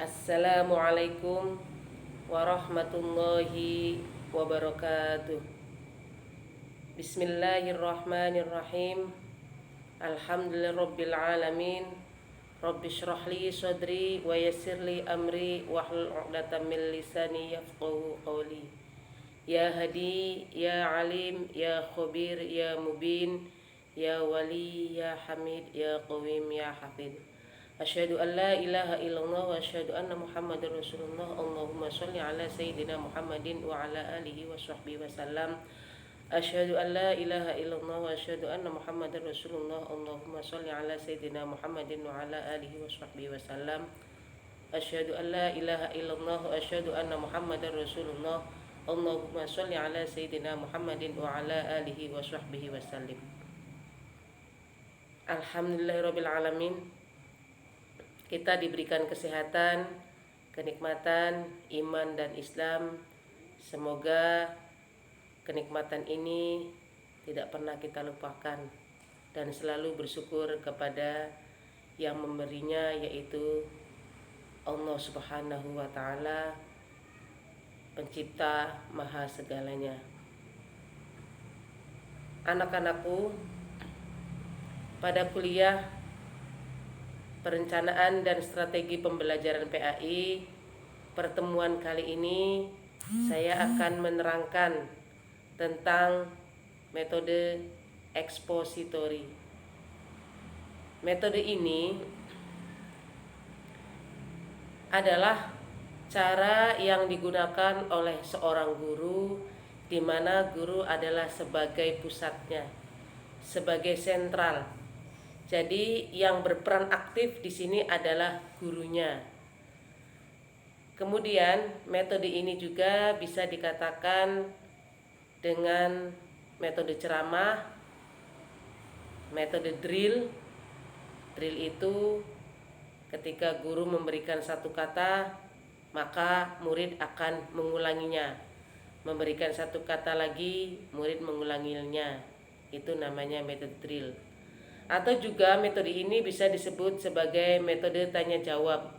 Assalamualaikum warahmatullahi wabarakatuh. Bismillahirrahmanirrahim. Alhamdulillahirabbil alamin. Rabbi shrah li sadri wa yassir li amri wahlul 'uqdatam min lisani yafqahu qawli. Ya hadi, ya alim, ya khabir, ya mubin, ya wali, ya hamid, ya qawim, ya hafid. Asyhadu an la ilaha illallah wa asyhadu anna Muhammadar Rasulullah. Allahumma shalli ala sayyidina Muhammadin wa ala alihi wa sahbihi wasallam. Asyhadu an la ilaha illallah wa asyhadu anna Muhammadar Rasulullah. Allahumma shalli ala sayyidina Muhammadin wa ala alihi wa sahbihi wasallam. Asyhadu an la ilaha illallah wa asyhadu anna Muhammadar Rasulullah. Allahumma shalli ala sayyidina Muhammadin wa ala alihi wa sahbihi wasallim. Alhamdulillahirabbil alamin. Kita diberikan kesehatan, kenikmatan, iman dan Islam. Semoga kenikmatan ini tidak pernah kita lupakan dan selalu bersyukur kepada yang memberinya, yaitu Allah Subhanahu wa Ta'ala, Pencipta Maha Segalanya. Anak-anakku, pada kuliah Perencanaan dan Strategi Pembelajaran PAI, pertemuan kali ini saya akan menerangkan tentang metode ekspositori. Metode ini adalah cara yang digunakan oleh seorang guru, di mana guru adalah sebagai pusatnya, sebagai sentral. Jadi yang berperan aktif di sini adalah gurunya. Kemudian metode ini juga bisa dikatakan dengan metode ceramah, metode drill. Drill itu ketika guru memberikan satu kata, maka murid akan mengulanginya. Memberikan satu kata lagi, murid mengulanginya. Itu namanya metode drill. Atau juga metode ini bisa disebut sebagai metode tanya jawab.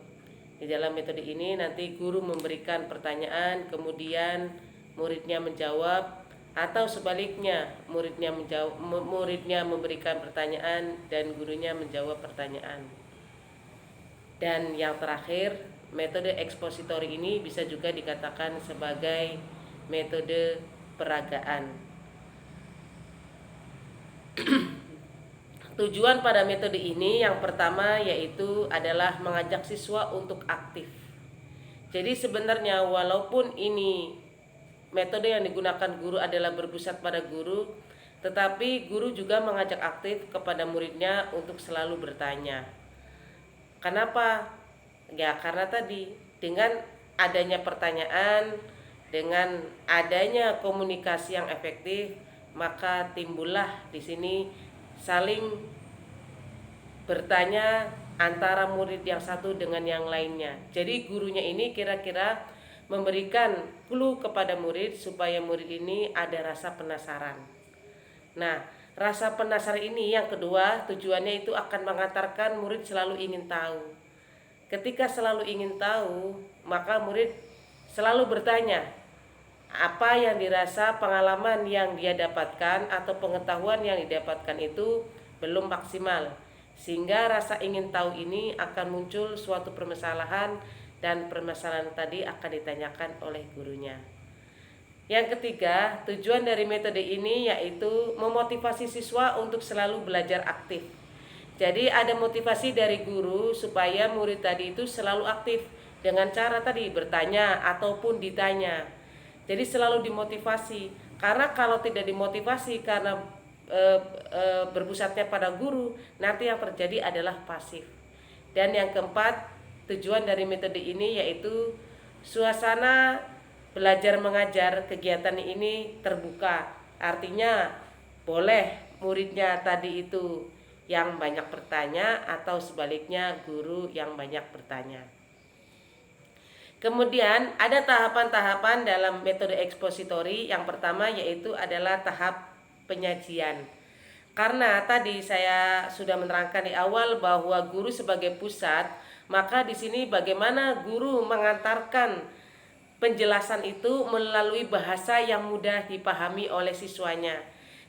Di dalam metode ini nanti guru memberikan pertanyaan, kemudian muridnya menjawab, atau sebaliknya muridnya memberikan pertanyaan dan gurunya menjawab pertanyaan. Dan yang terakhir, metode ekspositori ini bisa juga dikatakan sebagai metode peragaan. Tujuan pada metode ini yang pertama yaitu adalah mengajak siswa untuk aktif. Jadi sebenarnya walaupun ini metode yang digunakan guru adalah berpusat pada guru, tetapi guru juga mengajak aktif kepada muridnya untuk selalu bertanya. Kenapa? Ya karena tadi dengan adanya pertanyaan, dengan adanya komunikasi yang efektif, maka timbullah di sini saling bertanya antara murid yang satu dengan yang lainnya. Jadi gurunya ini kira-kira memberikan clue kepada murid supaya murid ini ada rasa penasaran. Nah, rasa penasaran ini yang kedua tujuannya itu akan mengantarkan murid selalu ingin tahu. Ketika selalu ingin tahu, maka murid selalu bertanya, apa yang dirasa pengalaman yang dia dapatkan atau pengetahuan yang didapatkan itu belum maksimal, sehingga rasa ingin tahu ini akan muncul suatu permasalahan dan permasalahan tadi akan ditanyakan oleh gurunya. Yang ketiga, tujuan dari metode ini yaitu memotivasi siswa untuk selalu belajar aktif. Jadi ada motivasi dari guru supaya murid tadi itu selalu aktif dengan cara tadi bertanya ataupun ditanya. Jadi selalu dimotivasi, karena kalau tidak dimotivasi karena berpusatnya pada guru, nanti yang terjadi adalah pasif. Dan yang keempat, tujuan dari metode ini yaitu suasana belajar mengajar kegiatan ini terbuka. Artinya boleh muridnya tadi itu yang banyak bertanya atau sebaliknya guru yang banyak bertanya. Kemudian ada tahapan-tahapan dalam metode ekspositori. Yang pertama yaitu adalah tahap penyajian. Karena tadi saya sudah menerangkan di awal bahwa guru sebagai pusat, Maka di sini bagaimana guru mengantarkan penjelasan itu melalui bahasa yang mudah dipahami oleh siswanya.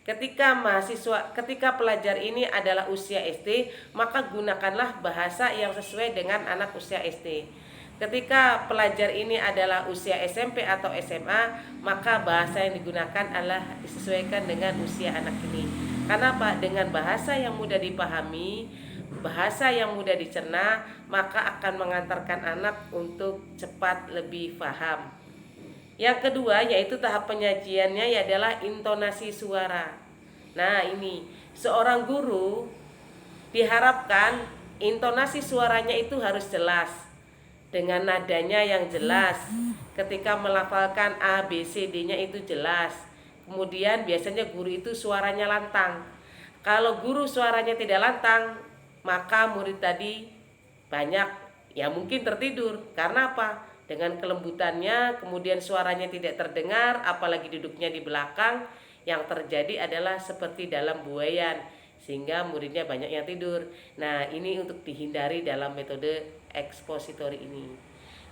Ketika pelajar ini adalah usia SD, maka gunakanlah bahasa yang sesuai dengan anak usia SD. Ketika pelajar ini adalah usia SMP atau SMA, maka bahasa yang digunakan adalah disesuaikan dengan usia anak ini. Kenapa? Dengan bahasa yang mudah dipahami, bahasa yang mudah dicerna, maka akan mengantarkan anak untuk cepat lebih paham. Yang kedua yaitu tahap penyajiannya adalah intonasi suara. Nah, ini seorang guru diharapkan intonasi suaranya itu harus jelas, dengan nadanya yang jelas. Ketika melafalkan A, B, C, D-nya itu jelas. Kemudian biasanya guru itu suaranya lantang. Kalau guru suaranya tidak lantang, maka murid tadi banyak ya mungkin tertidur. Karena apa? Dengan kelembutannya, kemudian suaranya tidak terdengar, apalagi duduknya di belakang, yang terjadi adalah seperti dalam buayan, sehingga muridnya banyak yang tidur. Nah, ini untuk dihindari dalam metode ekspositori ini.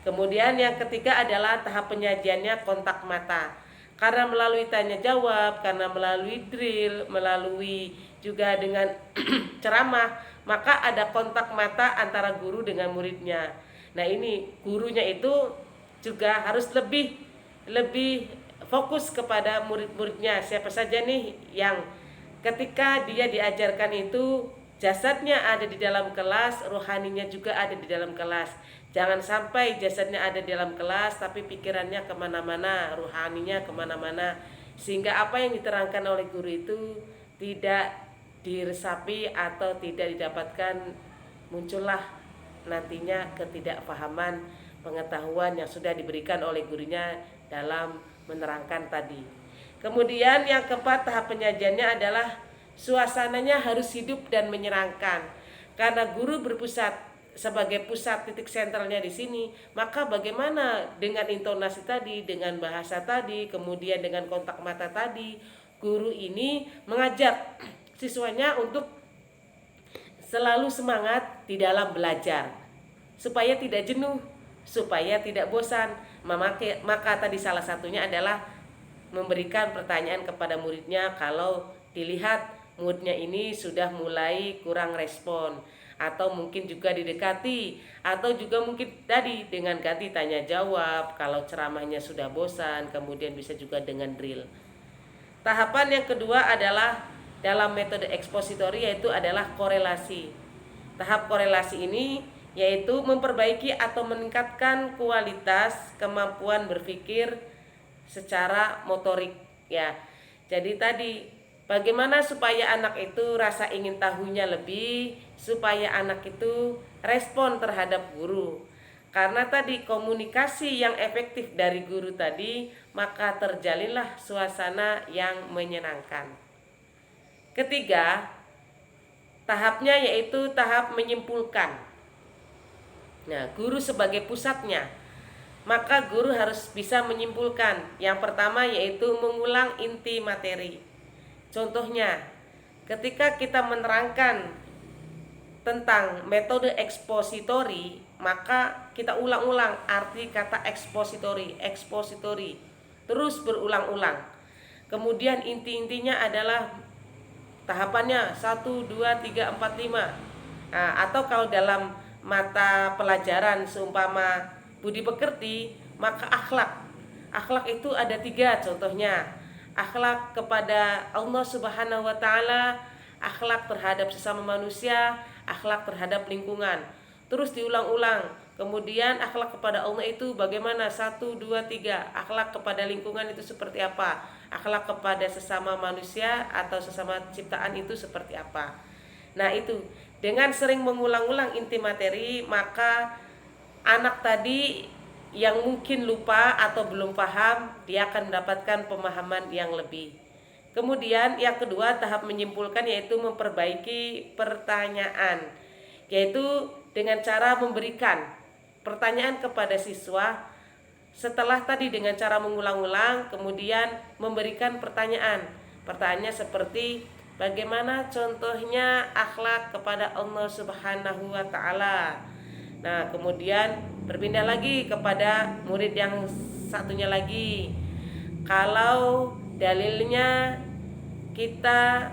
Kemudian yang ketiga adalah tahap penyajiannya kontak mata. Karena melalui tanya jawab, karena melalui drill, melalui juga dengan ceramah, maka ada kontak mata antara guru dengan muridnya. Nah, ini gurunya itu juga harus lebih fokus kepada murid-muridnya. Siapa saja nih yang ketika dia diajarkan itu jasadnya ada di dalam kelas, rohaninya juga ada di dalam kelas. Jangan sampai jasadnya ada di dalam kelas tapi pikirannya kemana-mana, rohaninya kemana-mana, sehingga apa yang diterangkan oleh guru itu tidak diresapi atau tidak didapatkan, muncullah nantinya ketidakpahaman pengetahuan yang sudah diberikan oleh gurunya dalam menerangkan tadi. Kemudian yang keempat, tahap penyajiannya adalah suasananya harus hidup dan menyenangkan. Karena guru berpusat sebagai pusat titik sentralnya di sini, maka bagaimana dengan intonasi tadi, dengan bahasa tadi, kemudian dengan kontak mata tadi, guru ini mengajak siswanya untuk selalu semangat di dalam belajar, supaya tidak jenuh, supaya tidak bosan. Maka tadi salah satunya adalah memberikan pertanyaan kepada muridnya. Kalau dilihat muridnya ini sudah mulai kurang respon, atau mungkin juga didekati, atau juga mungkin tadi dengan ganti tanya jawab. Kalau ceramahnya sudah bosan, kemudian bisa juga dengan drill. Tahapan yang kedua adalah dalam metode ekspositori, yaitu adalah korelasi. Tahap korelasi ini yaitu memperbaiki atau meningkatkan kualitas kemampuan berpikir secara motorik ya. Jadi tadi bagaimana supaya anak itu rasa ingin tahunya lebih, supaya anak itu respon terhadap guru. Karena tadi komunikasi yang efektif dari guru tadi, maka terjalinlah suasana yang menyenangkan. Ketiga, tahapnya yaitu tahap menyimpulkan. Nah, guru sebagai pusatnya, maka guru harus bisa menyimpulkan. Yang pertama yaitu mengulang inti materi. Contohnya, ketika kita menerangkan tentang metode ekspositori, maka kita ulang-ulang arti kata ekspositori, terus berulang-ulang. Kemudian inti-intinya adalah tahapannya 1, 2, 3, 4, 5. Nah, atau kalau dalam mata pelajaran seumpama budi pekerti, maka akhlak. Akhlak itu ada 3 contohnya. Akhlak kepada Allah Subhanahu wa taala, akhlak terhadap sesama manusia, akhlak terhadap lingkungan. Terus diulang-ulang. Kemudian akhlak kepada Allah itu bagaimana? 1, 2, 3. Akhlak kepada lingkungan itu seperti apa? Akhlak kepada sesama manusia atau sesama ciptaan itu seperti apa? Nah, itu dengan sering mengulang-ulang inti materi, maka anak tadi yang mungkin lupa atau belum paham, dia akan mendapatkan pemahaman yang lebih. Kemudian yang kedua, tahap menyimpulkan yaitu memperbaiki pertanyaan, yaitu dengan cara memberikan pertanyaan kepada siswa. Setelah tadi dengan cara mengulang-ulang, kemudian memberikan pertanyaan. Pertanyaannya seperti bagaimana contohnya akhlak kepada Allah Subhanahu wa taala. Nah, kemudian berpindah lagi kepada murid yang satunya lagi. Kalau dalilnya kita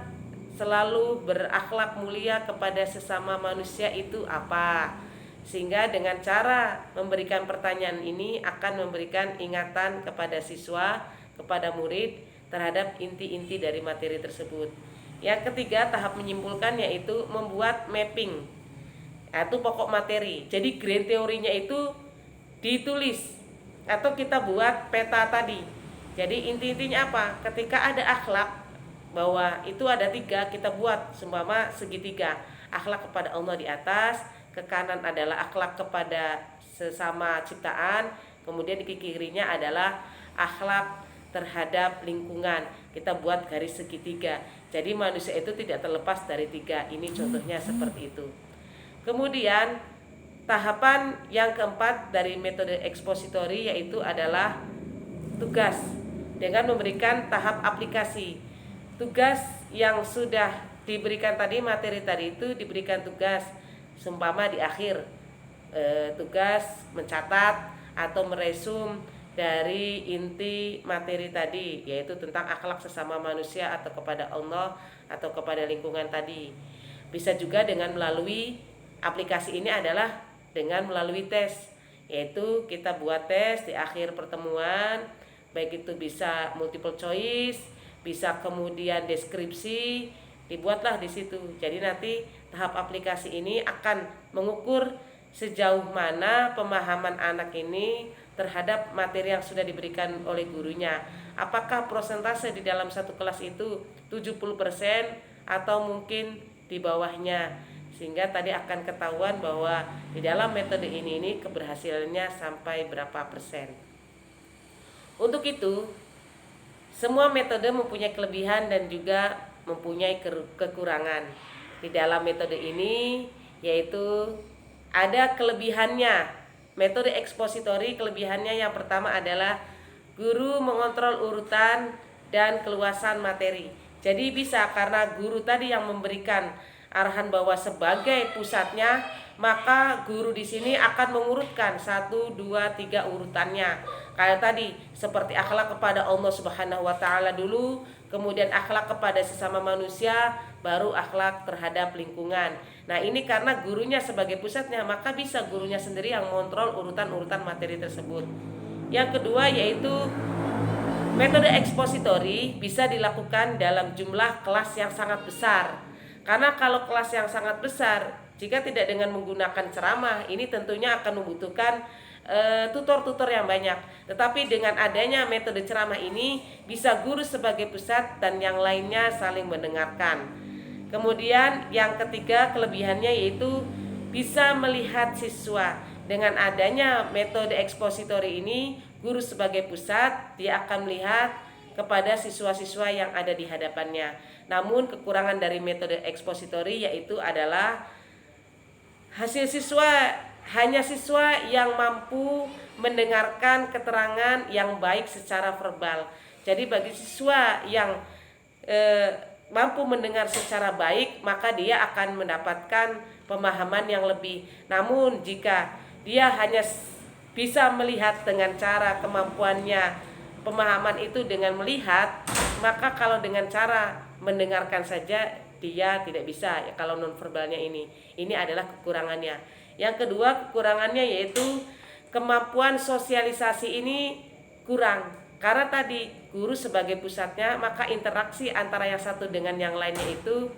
selalu berakhlak mulia kepada sesama manusia itu apa? Sehingga dengan cara memberikan pertanyaan ini akan memberikan ingatan kepada siswa, kepada murid terhadap inti-inti dari materi tersebut. Yang ketiga, tahap menyimpulkan, yaitu membuat mapping atau pokok materi. Jadi grand teorinya itu ditulis atau kita buat peta tadi. Jadi inti-intinya apa? Ketika ada akhlak, bahwa itu ada 3, kita buat seumpama segitiga. Akhlak kepada Allah di atas, ke kanan adalah akhlak kepada sesama ciptaan, kemudian di kirinya adalah akhlak terhadap lingkungan. Kita buat garis segitiga. Jadi manusia itu tidak terlepas dari 3. Ini contohnya seperti itu. Kemudian tahapan yang keempat dari metode ekspositori yaitu adalah tugas, dengan memberikan tahap aplikasi. Tugas yang sudah diberikan tadi, materi tadi itu diberikan tugas, seumpama di akhir tugas mencatat atau meresum dari inti materi tadi, yaitu tentang akhlak sesama manusia atau kepada Allah atau kepada lingkungan tadi. Bisa juga dengan melalui aplikasi ini adalah dengan melalui tes, yaitu kita buat tes di akhir pertemuan, baik itu bisa multiple choice, bisa kemudian deskripsi, dibuatlah di situ. Jadi nanti tahap aplikasi ini akan mengukur sejauh mana pemahaman anak ini terhadap materi yang sudah diberikan oleh gurunya. Apakah persentase di dalam satu kelas itu 70% atau mungkin di bawahnya, sehingga tadi akan ketahuan bahwa di dalam metode ini keberhasilannya sampai berapa persen. Untuk itu, semua metode mempunyai kelebihan dan juga mempunyai kekurangan. Di dalam metode ini yaitu ada kelebihannya. Metode ekspositori, kelebihannya yang pertama adalah guru mengontrol urutan dan keluasan materi. Jadi bisa, karena guru tadi yang memberikan arahan bahwa sebagai pusatnya, maka guru di sini akan mengurutkan 1, 2, 3 urutannya. Kayak tadi, seperti akhlak kepada Allah Subhanahu wa taala dulu, kemudian akhlak kepada sesama manusia, baru akhlak terhadap lingkungan. Nah, ini karena gurunya sebagai pusatnya, maka bisa gurunya sendiri yang mengontrol urutan-urutan materi tersebut. Yang kedua yaitu metode ekspositori bisa dilakukan dalam jumlah kelas yang sangat besar. Karena kalau kelas yang sangat besar, jika tidak dengan menggunakan ceramah, ini tentunya akan membutuhkan tutor-tutor yang banyak. Tetapi dengan adanya metode ceramah ini, bisa guru sebagai pusat dan yang lainnya saling mendengarkan. Kemudian yang ketiga kelebihannya yaitu bisa melihat siswa. Dengan adanya metode ekspositori ini, guru sebagai pusat, dia akan melihat kepada siswa-siswa yang ada di hadapannya. Namun kekurangan dari metode ekspositori yaitu adalah hasil siswa hanya siswa yang mampu mendengarkan keterangan yang baik secara verbal. Jadi bagi siswa yang mampu mendengar secara baik, maka dia akan mendapatkan pemahaman yang lebih. Namun jika dia hanya bisa melihat dengan cara kemampuannya, pemahaman itu dengan melihat, maka kalau dengan cara mendengarkan saja dia tidak bisa ya, kalau nonverbalnya ini adalah kekurangannya. Yang kedua kekurangannya yaitu kemampuan sosialisasi ini kurang. Karena tadi guru sebagai pusatnya, maka interaksi antara yang satu dengan yang lainnya itu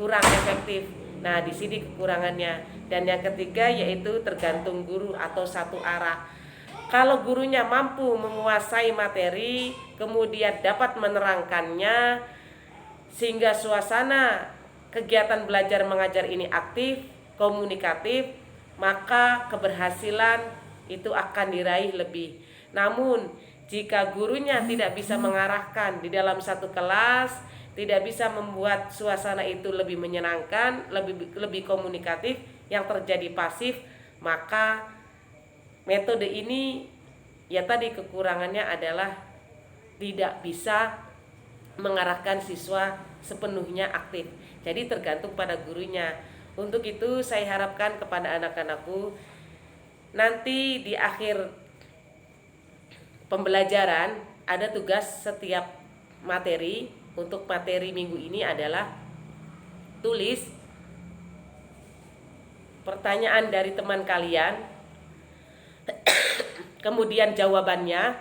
kurang efektif. Nah, di sini kekurangannya. Dan yang ketiga yaitu tergantung guru atau satu arah. Kalau gurunya mampu menguasai materi, kemudian dapat menerangkannya, sehingga suasana kegiatan belajar mengajar ini aktif, komunikatif, maka keberhasilan itu akan diraih lebih. Namun jika gurunya tidak bisa mengarahkan di dalam satu kelas, tidak bisa membuat suasana itu lebih menyenangkan, lebih komunikatif, yang terjadi pasif, maka metode ini ya tadi kekurangannya adalah tidak bisa mengarahkan siswa sepenuhnya aktif. Jadi tergantung pada gurunya. Untuk itu saya harapkan kepada anak-anakku, nanti di akhir pembelajaran ada tugas setiap materi. Untuk materi minggu ini adalah tulis pertanyaan dari teman kalian, kemudian jawabannya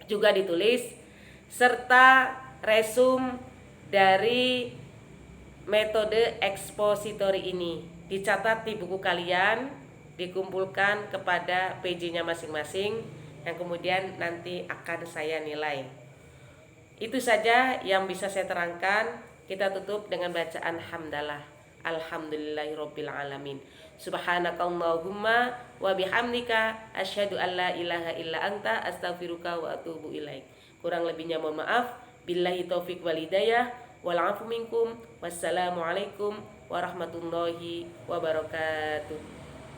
juga ditulis, serta resum dari metode ekspositori ini dicatat di buku kalian, dikumpulkan kepada PJ-nya masing-masing, yang kemudian nanti akan saya nilai. Itu saja yang bisa saya terangkan. Kita tutup dengan bacaan hamdalah. Alhamdulillahirabbil alamin. Subhanakallahumma wa bihamdika asyhadu an la ilaha illa anta astaghfiruka wa atubu ilaik. Kurang lebihnya mohon maaf. Billahi taufik wal hidayah. Wal afu minkum. Wassalamualaikum warahmatullahi wabarakatuh.